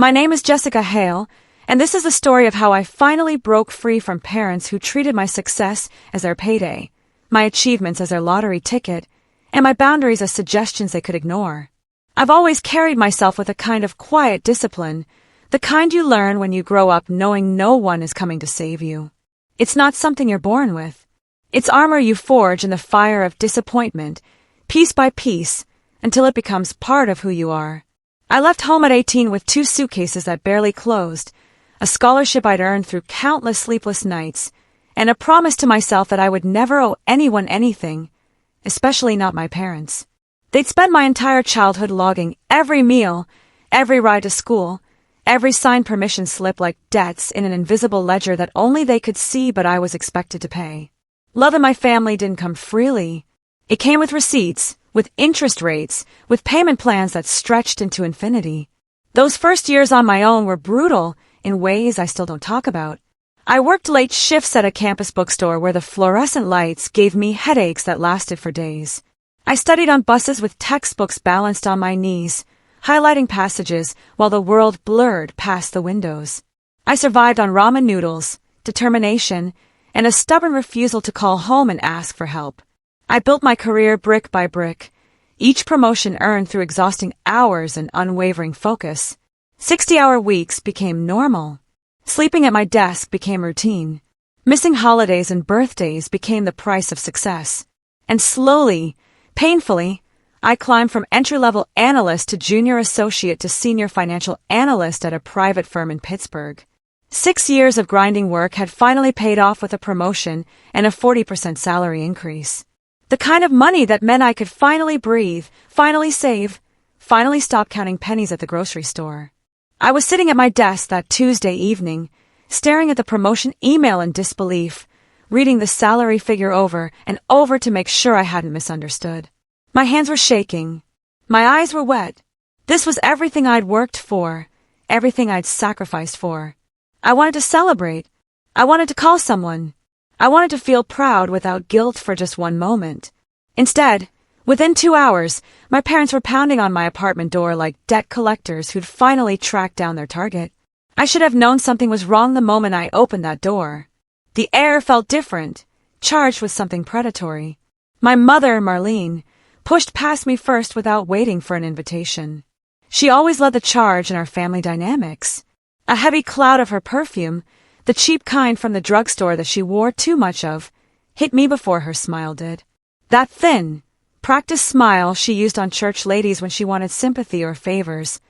My name is Jessica Hale, and this is the story of how I finally broke free from parents who treated my success as their payday, my achievements as their lottery ticket, and my boundaries as suggestions they could ignore. I've always carried myself with a kind of quiet discipline, the kind you learn when you grow up knowing no one is coming to save you. It's not something you're born with. It's armor you forge in the fire of disappointment, piece by piece, until it becomes part of who you are. I left home at 18 with 2 suitcases that barely closed, a scholarship I'd earned through countless sleepless nights, and a promise to myself that I would never owe anyone anything, especially not my parents. They'd spent my entire childhood logging every meal, every ride to school, every signed permission slip like debts in an invisible ledger that only they could see but I was expected to pay. Love in my family didn't come freely. It came with receipts, with interest rates, with payment plans that stretched into infinity. Those first years on my own were brutal in ways I still don't talk about. I worked late shifts at a campus bookstore where the fluorescent lights gave me headaches that lasted for days. I studied on buses with textbooks balanced on my knees, highlighting passages while the world blurred past the windows. I survived on ramen noodles, determination, and a stubborn refusal to call home and ask for help. I built my career brick by brick, each promotion earned through exhausting hours and unwavering focus. 60-hour weeks became normal. Sleeping at my desk became routine. Missing holidays and birthdays became the price of success. And slowly, painfully, I climbed from entry-level analyst to junior associate to senior financial analyst at a private firm in Pittsburgh. 6 years of grinding work had finally paid off with a promotion and a 40% salary increase. The kind of money that meant I could finally breathe, finally save, finally stop counting pennies at the grocery store. I was sitting at my desk that Tuesday evening, staring at the promotion email in disbelief, reading the salary figure over and over to make sure I hadn't misunderstood. My hands were shaking. My eyes were wet. This was everything I'd worked for, everything I'd sacrificed for. I wanted to celebrate. I wanted to call someone. I wanted to feel proud without guilt for just one moment. Instead, within 2 hours, my parents were pounding on my apartment door like debt collectors who'd finally tracked down their target. I should have known something was wrong the moment I opened that door. The air felt different, charged with something predatory. My mother, Marlene, pushed past me first without waiting for an invitation. She always led the charge in our family dynamics. A heavy cloud of her perfume, the cheap kind from the drugstore that she wore too much of, hit me before her smile did. That thin, practiced smile she used on church ladies when she wanted sympathy or favors,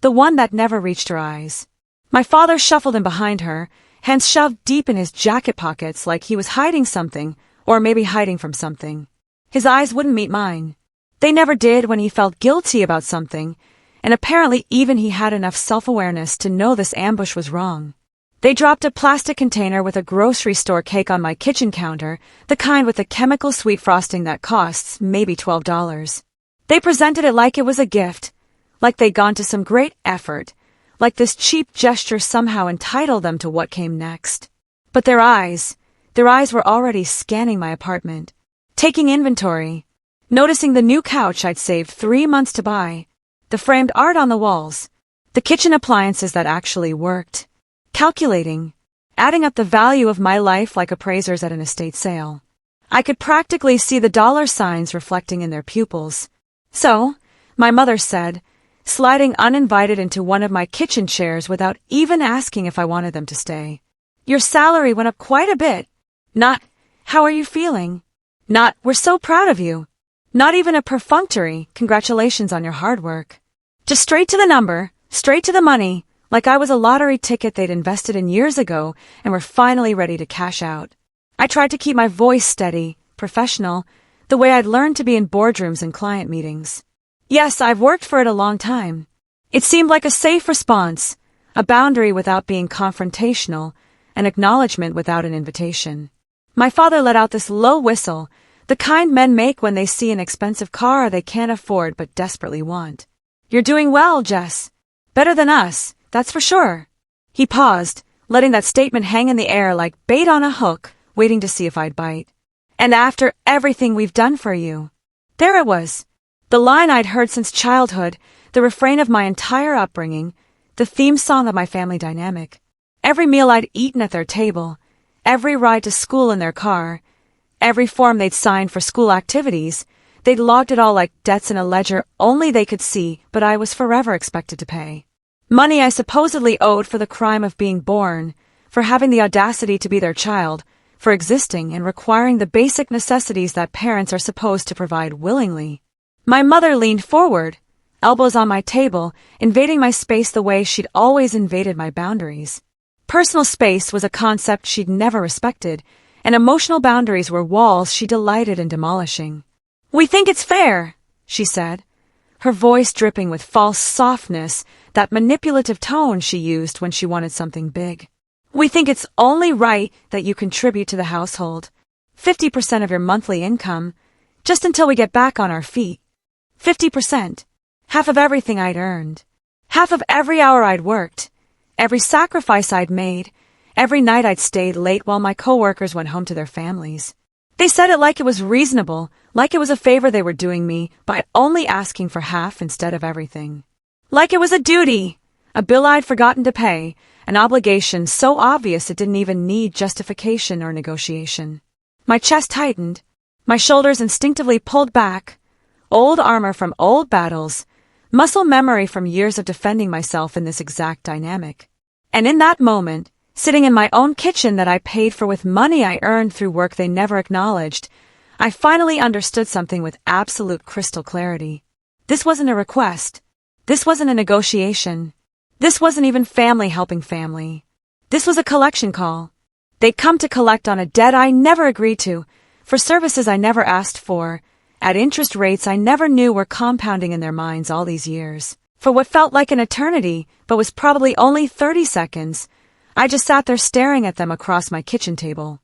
the one that never reached her eyes. My father shuffled in behind her, hands shoved deep in his jacket pockets like he was hiding something, or maybe hiding from something. His eyes wouldn't meet mine. They never did when he felt guilty about something, and apparently even he had enough self-awareness to know this ambush was wrong. They dropped a plastic container with a grocery store cake on my kitchen counter, the kind with the chemical sweet frosting that costs maybe $12. They presented it like it was a gift, like they'd gone to some great effort, like this cheap gesture somehow entitled them to what came next. But their eyes were already scanning my apartment, taking inventory, noticing the new couch I'd saved 3 months to buy, the framed art on the walls, the kitchen appliances that actually worked, calculating, adding up the value of my life like appraisers at an estate sale. I could practically see the dollar signs reflecting in their pupils. So, my mother said, sliding uninvited into one of my kitchen chairs without even asking if I wanted them to stay. Your salary went up quite a bit. Not, how are you feeling? Not, we're so proud of you. Not even a perfunctory, congratulations on your hard work. Just straight to the number, straight to the money, like I was a lottery ticket they'd invested in years ago and were finally ready to cash out. I tried to keep my voice steady, professional, the way I'd learned to be in boardrooms and client meetings. Yes, I've worked for it a long time. It seemed like a safe response, a boundary without being confrontational, an acknowledgement without an invitation. My father let out this low whistle, the kind men make when they see an expensive car they can't afford but desperately want. You're doing well, Jess. Better than us, that's for sure. He paused, letting that statement hang in the air like bait on a hook, waiting to see if I'd bite. And after everything we've done for you. There it was. The line I'd heard since childhood, the refrain of my entire upbringing, the theme song of my family dynamic. Every meal I'd eaten at their table, every ride to school in their car, every form they'd signed for school activities, they'd logged it all like debts in a ledger only they could see, but I was forever expected to pay. Money I supposedly owed for the crime of being born, for having the audacity to be their child, for existing and requiring the basic necessities that parents are supposed to provide willingly. My mother leaned forward, elbows on my table, invading my space the way she'd always invaded my boundaries. Personal space was a concept she'd never respected, and emotional boundaries were walls she delighted in demolishing. "We think it's fair," she said, her voice dripping with false softness, that manipulative tone she used when she wanted something big. "We think it's only right that you contribute to the household. 50% of your monthly income, just until we get back on our feet. 50%. Half of everything I'd earned. Half of every hour I'd worked. Every sacrifice I'd made. Every night I'd stayed late while my coworkers went home to their families. They said it like it was reasonable, like it was a favor they were doing me by only asking for half instead of everything. Like it was a duty, a bill I'd forgotten to pay, an obligation so obvious it didn't even need justification or negotiation. My chest tightened, my shoulders instinctively pulled back, old armor from old battles, muscle memory from years of defending myself in this exact dynamic. And in that moment, sitting in my own kitchen that I paid for with money I earned through work they never acknowledged, I finally understood something with absolute crystal clarity. This wasn't a request. This wasn't a negotiation. This wasn't even family helping family. This was a collection call. They'd come to collect on a debt I never agreed to, for services I never asked for, at interest rates I never knew were compounding in their minds all these years. For what felt like an eternity, but was probably only 30 seconds, I just sat there staring at them across my kitchen table.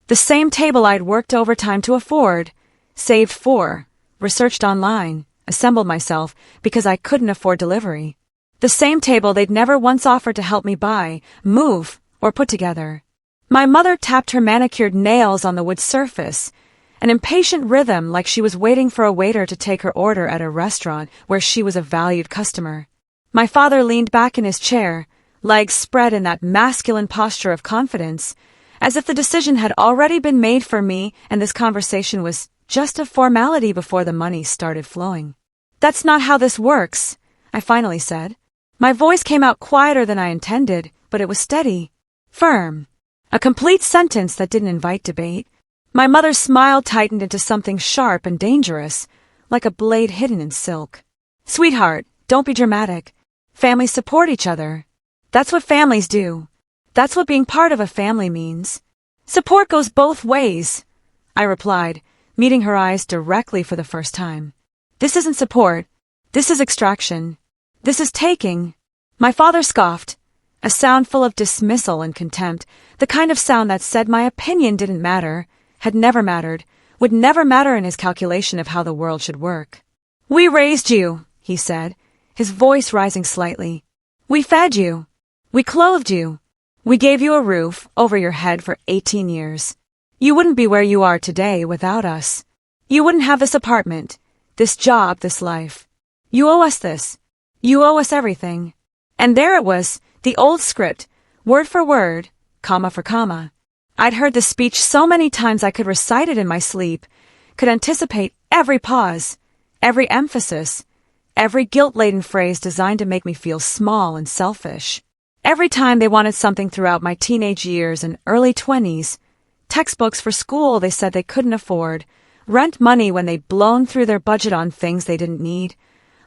The same table I'd worked overtime to afford, saved for, researched online, assembled myself because I couldn't afford delivery. The same table they'd never once offered to help me buy, move, or put together. My mother tapped her manicured nails on the wood surface, an impatient rhythm like she was waiting for a waiter to take her order at a restaurant where she was a valued customer. My father leaned back in his chair, legs spread in that masculine posture of confidence, as if the decision had already been made for me and this conversation was just a formality before the money started flowing. "That's not how this works," I finally said. My voice came out quieter than I intended, but it was steady, firm. A complete sentence that didn't invite debate. My mother's smile tightened into something sharp and dangerous, like a blade hidden in silk. "Sweetheart, don't be dramatic. Families support each other. That's what families do. That's what being part of a family means. Support goes both ways," I replied, meeting her eyes directly for the first time. "This isn't support. This is extraction. This is taking." My father scoffed, a sound full of dismissal and contempt, the kind of sound that said my opinion didn't matter, had never mattered, would never matter in his calculation of how the world should work. "We raised you," he said, his voice rising slightly. "We fed you. We clothed you. We gave you a roof over your head for 18 years. You wouldn't be where you are today without us. You wouldn't have this apartment, this job, this life. You owe us this. You owe us everything." And there it was, the old script, word for word, comma for comma. I'd heard the speech so many times I could recite it in my sleep, could anticipate every pause, every emphasis, every guilt-laden phrase designed to make me feel small and selfish. Every time they wanted something throughout my teenage years and early 20s, textbooks for school they said they couldn't afford, rent money when they'd blown through their budget on things they didn't need,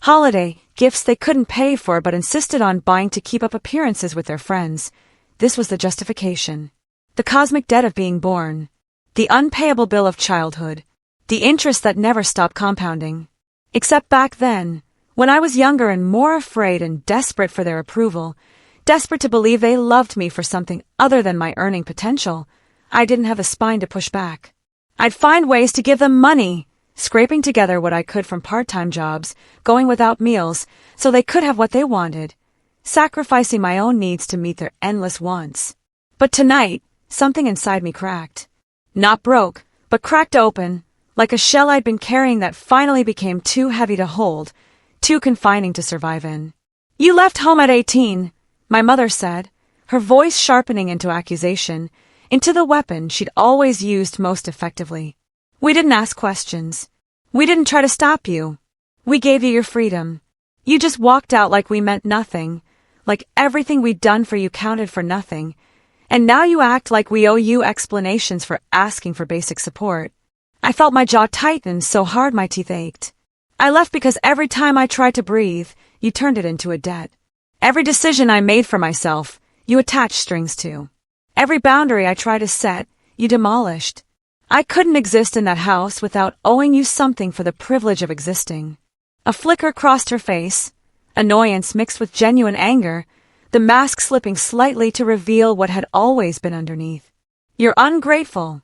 holiday gifts they couldn't pay for but insisted on buying to keep up appearances with their friends. This was the justification. The cosmic debt of being born. The unpayable bill of childhood. The interest that never stopped compounding. Except back then, when I was younger and more afraid and desperate for their approval, desperate to believe they loved me for something other than my earning potential, I didn't have a spine to push back. I'd find ways to give them money, scraping together what I could from part-time jobs, going without meals, so they could have what they wanted, sacrificing my own needs to meet their endless wants. But tonight, something inside me cracked. Not broke, but cracked open, like a shell I'd been carrying that finally became too heavy to hold, too confining to survive in. "You left home at 18, my mother said, her voice sharpening into accusation, into the weapon she'd always used most effectively. We didn't ask questions. We didn't try to stop you. We gave you your freedom. You just walked out like we meant nothing, like everything we'd done for you counted for nothing, and now you act like we owe you explanations for asking for basic support. I felt my jaw tighten so hard my teeth ached. I left because every time I tried to breathe, you turned it into a debt. Every decision I made for myself, you attached strings to. Every boundary I tried to set, you demolished. I couldn't exist in that house without owing you something for the privilege of existing. A flicker crossed her face, annoyance mixed with genuine anger, the mask slipping slightly to reveal what had always been underneath. You're ungrateful.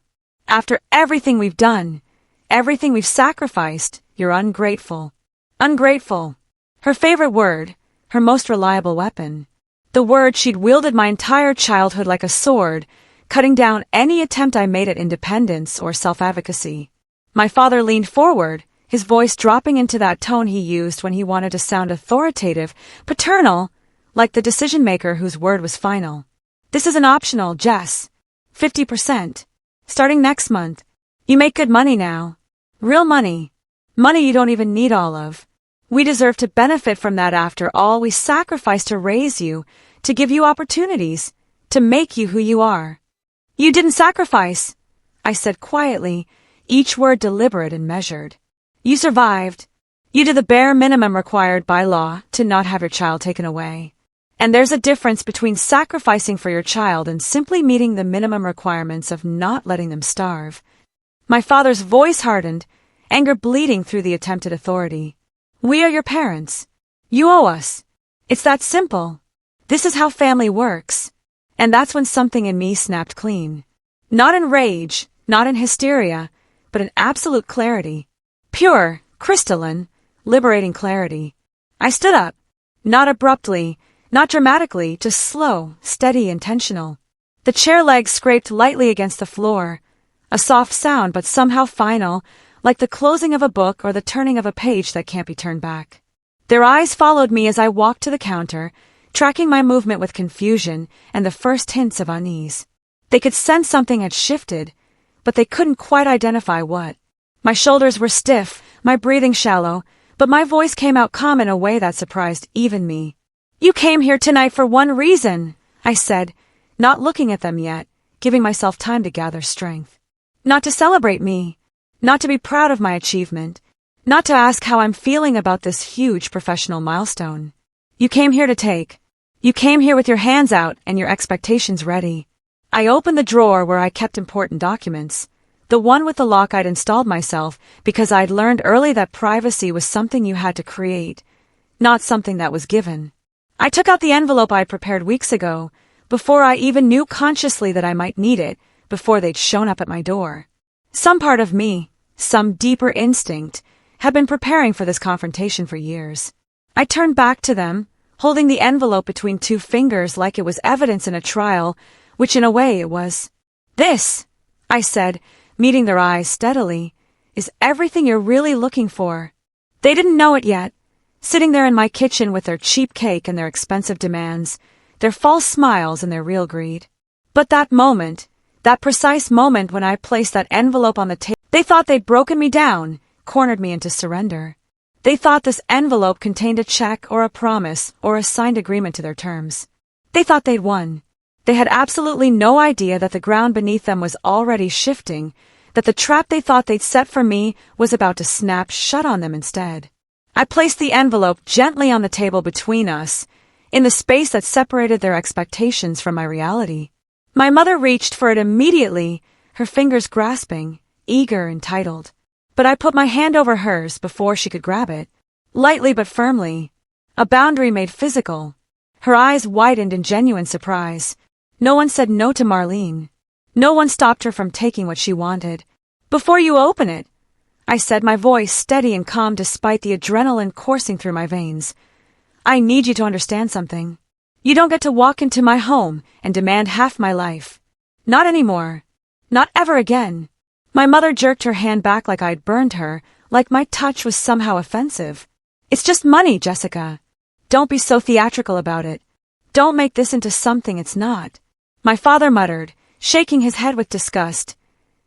After everything we've done, everything we've sacrificed, you're ungrateful. Ungrateful. Her favorite word, her most reliable weapon. The word she'd wielded my entire childhood like a sword, cutting down any attempt I made at independence or self-advocacy. My father leaned forward, his voice dropping into that tone he used when he wanted to sound authoritative, paternal, like the decision-maker whose word was final. This isn't optional, Jess. 50%. Starting next month. You make good money now. Real money. Money you don't even need all of. We deserve to benefit from that after all we sacrificed to raise you, to give you opportunities, to make you who you are. You didn't sacrifice, I said quietly, each word deliberate and measured. You survived. You did the bare minimum required by law to not have your child taken away. And there's a difference between sacrificing for your child and simply meeting the minimum requirements of not letting them starve. My father's voice hardened, anger bleeding through the attempted authority. We are your parents. You owe us. It's that simple. This is how family works. And that's when something in me snapped clean. Not in rage, not in hysteria, but in absolute clarity. Pure, crystalline, liberating clarity. I stood up. Not abruptly, not dramatically, just slow, steady, intentional. The chair legs scraped lightly against the floor. A soft sound, but somehow final, like the closing of a book or the turning of a page that can't be turned back. Their eyes followed me as I walked to the counter, tracking my movement with confusion and the first hints of unease. They could sense something had shifted, but they couldn't quite identify what. My shoulders were stiff, my breathing shallow, but my voice came out calm in a way that surprised even me. You came here tonight for one reason, I said, not looking at them yet, giving myself time to gather strength. Not to celebrate me, not to be proud of my achievement, not to ask how I'm feeling about this huge professional milestone. You came here to take. You came here with your hands out and your expectations ready. I opened the drawer where I kept important documents, the one with the lock I'd installed myself because I'd learned early that privacy was something you had to create, not something that was given. I took out the envelope I'd prepared weeks ago, before I even knew consciously that I might need it, before they'd shown up at my door. Some part of me, some deeper instinct, had been preparing for this confrontation for years. I turned back to them, holding the envelope between two fingers like it was evidence in a trial, which in a way it was. This, I said, meeting their eyes steadily, is everything you're really looking for. They didn't know it yet, sitting there in my kitchen with their cheap cake and their expensive demands, their false smiles and their real greed. But that moment, that precise moment when I placed that envelope on the table, they thought they'd broken me down, cornered me into surrender. They thought this envelope contained a check or a promise or a signed agreement to their terms. They thought they'd won. They had absolutely no idea that the ground beneath them was already shifting, that the trap they thought they'd set for me was about to snap shut on them instead. I placed the envelope gently on the table between us, in the space that separated their expectations from my reality. My mother reached for it immediately, her fingers grasping, eager, entitled. But I put my hand over hers before she could grab it, lightly but firmly. A boundary made physical. Her eyes widened in genuine surprise. No one said no to Marlene. No one stopped her from taking what she wanted. Before you open it, I said, my voice steady and calm despite the adrenaline coursing through my veins. I need you to understand something. You don't get to walk into my home and demand half my life. Not anymore. Not ever again. My mother jerked her hand back like I'd burned her, like my touch was somehow offensive. It's just money, Jessica. Don't be so theatrical about it. Don't make this into something it's not. My father muttered, shaking his head with disgust.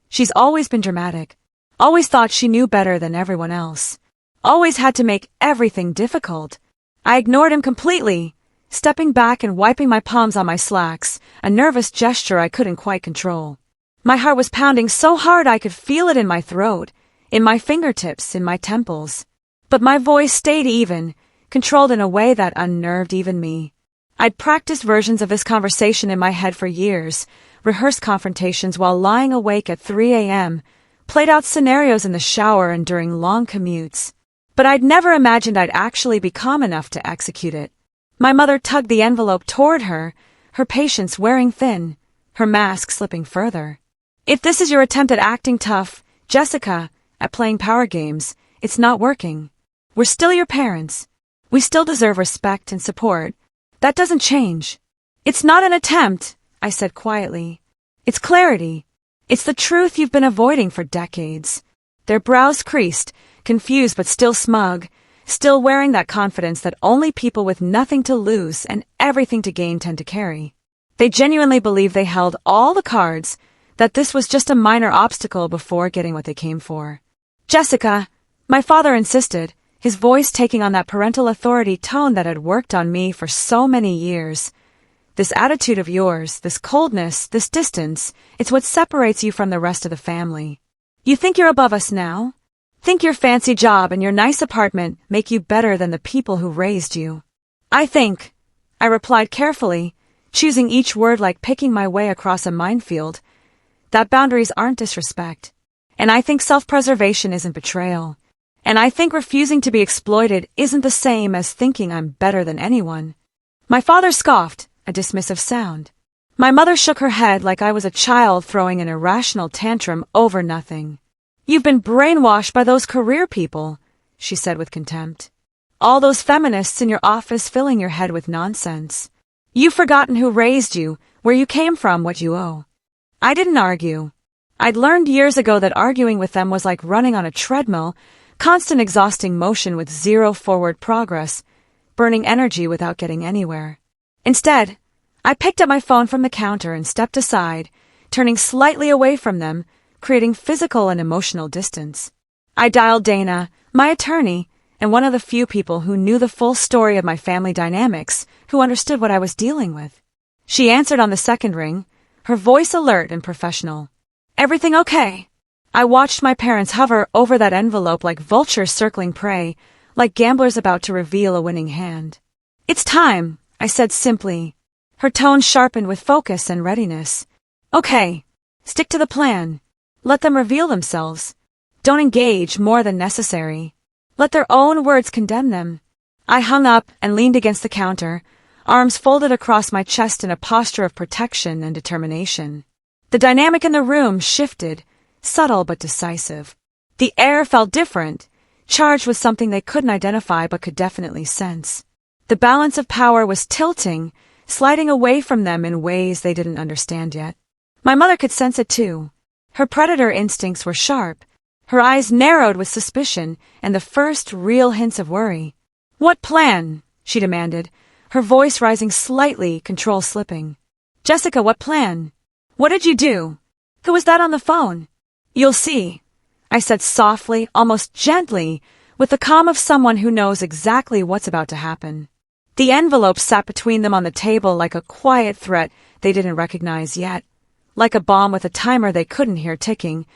She's always been dramatic. Always thought she knew better than everyone else. Always had to make everything difficult. I ignored him completely, stepping back and wiping my palms on my slacks, a nervous gesture I couldn't quite control. My heart was pounding so hard I could feel it in my throat, in my fingertips, in my temples. But my voice stayed even, controlled in a way that unnerved even me. I'd practiced versions of this conversation in my head for years, rehearsed confrontations while lying awake at 3 a.m., played out scenarios in the shower and during long commutes. But I'd never imagined I'd actually be calm enough to execute it. My mother tugged the envelope toward her, her patience wearing thin, her mask slipping further. If this is your attempt at acting tough, Jessica, at playing power games, it's not working. We're still your parents. We still deserve respect and support. That doesn't change. It's not an attempt, I said quietly. It's clarity. It's the truth you've been avoiding for decades. Their brows creased, confused but still smug, still wearing that confidence that only people with nothing to lose and everything to gain tend to carry. They genuinely believed they held all the cards, that this was just a minor obstacle before getting what they came for. Jessica, my father insisted, his voice taking on that parental authority tone that had worked on me for so many years. This attitude of yours, this coldness, this distance, it's what separates you from the rest of the family. You think you're above us now? Think your fancy job and your nice apartment make you better than the people who raised you? I replied carefully, choosing each word like picking my way across a minefield, that boundaries aren't disrespect. And I think self-preservation isn't betrayal. And I think refusing to be exploited isn't the same as thinking I'm better than anyone. My father scoffed, a dismissive sound. My mother shook her head like I was a child throwing an irrational tantrum over nothing. You've been brainwashed by those career people, she said with contempt. All those feminists in your office filling your head with nonsense. You've forgotten who raised you, where you came from, what you owe. I didn't argue. I'd learned years ago that arguing with them was like running on a treadmill, constant exhausting motion with zero forward progress, burning energy without getting anywhere. Instead, I picked up my phone from the counter and stepped aside, turning slightly away from them, creating physical and emotional distance. I dialed Dana, my attorney, and one of the few people who knew the full story of my family dynamics, who understood what I was dealing with. She answered on the second ring, her voice alert and professional. Everything okay? I watched my parents hover over that envelope like vultures circling prey, like gamblers about to reveal a winning hand. It's time, I said simply. Her tone sharpened with focus and readiness. Okay, stick to the plan. Let them reveal themselves. Don't engage more than necessary. Let their own words condemn them. I hung up and leaned against the counter, arms folded across my chest in a posture of protection and determination. The dynamic in the room shifted, subtle but decisive. The air felt different, charged with something they couldn't identify but could definitely sense. The balance of power was tilting, sliding away from them in ways they didn't understand yet. My mother could sense it too. Her predator instincts were sharp, her eyes narrowed with suspicion and the first real hints of worry. What plan? She demanded, her voice rising slightly, control slipping. Jessica, what plan? What did you do? Who was that on the phone? You'll see, I said softly, almost gently, with the calm of someone who knows exactly what's about to happen. The envelope sat between them on the table like a quiet threat they didn't recognize yet, like a bomb with a timer they couldn't hear ticking,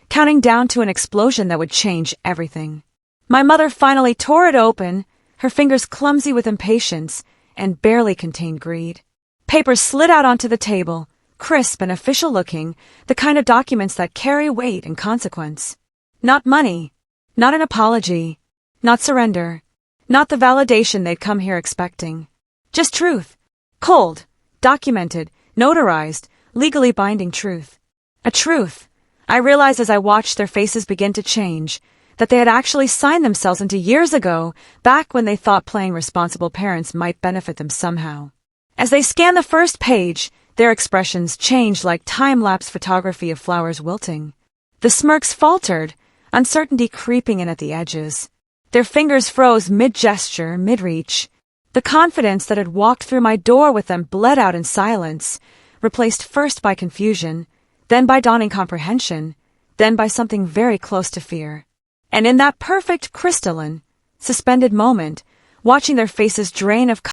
counting down to an explosion that would change everything. My mother finally tore it open, her fingers clumsy with impatience and barely contained greed. Papers slid out onto the table, crisp and official-looking, the kind of documents that carry weight and consequence. Not money, not an apology, not surrender, not the validation they'd come here expecting. Just truth. Cold, documented, notarized, legally binding truth. A truth, I realized as I watched their faces begin to change, that they had actually signed themselves into years ago, back when they thought playing responsible parents might benefit them somehow. As they scanned the first page, their expressions changed like time-lapse photography of flowers wilting. The smirks faltered, uncertainty creeping in at the edges. Their fingers froze mid-gesture, mid-reach. The confidence that had walked through my door with them bled out in silence, replaced first by confusion, then by dawning comprehension, then by something very close to fear. And in that perfect crystalline, suspended moment, watching their faces drain of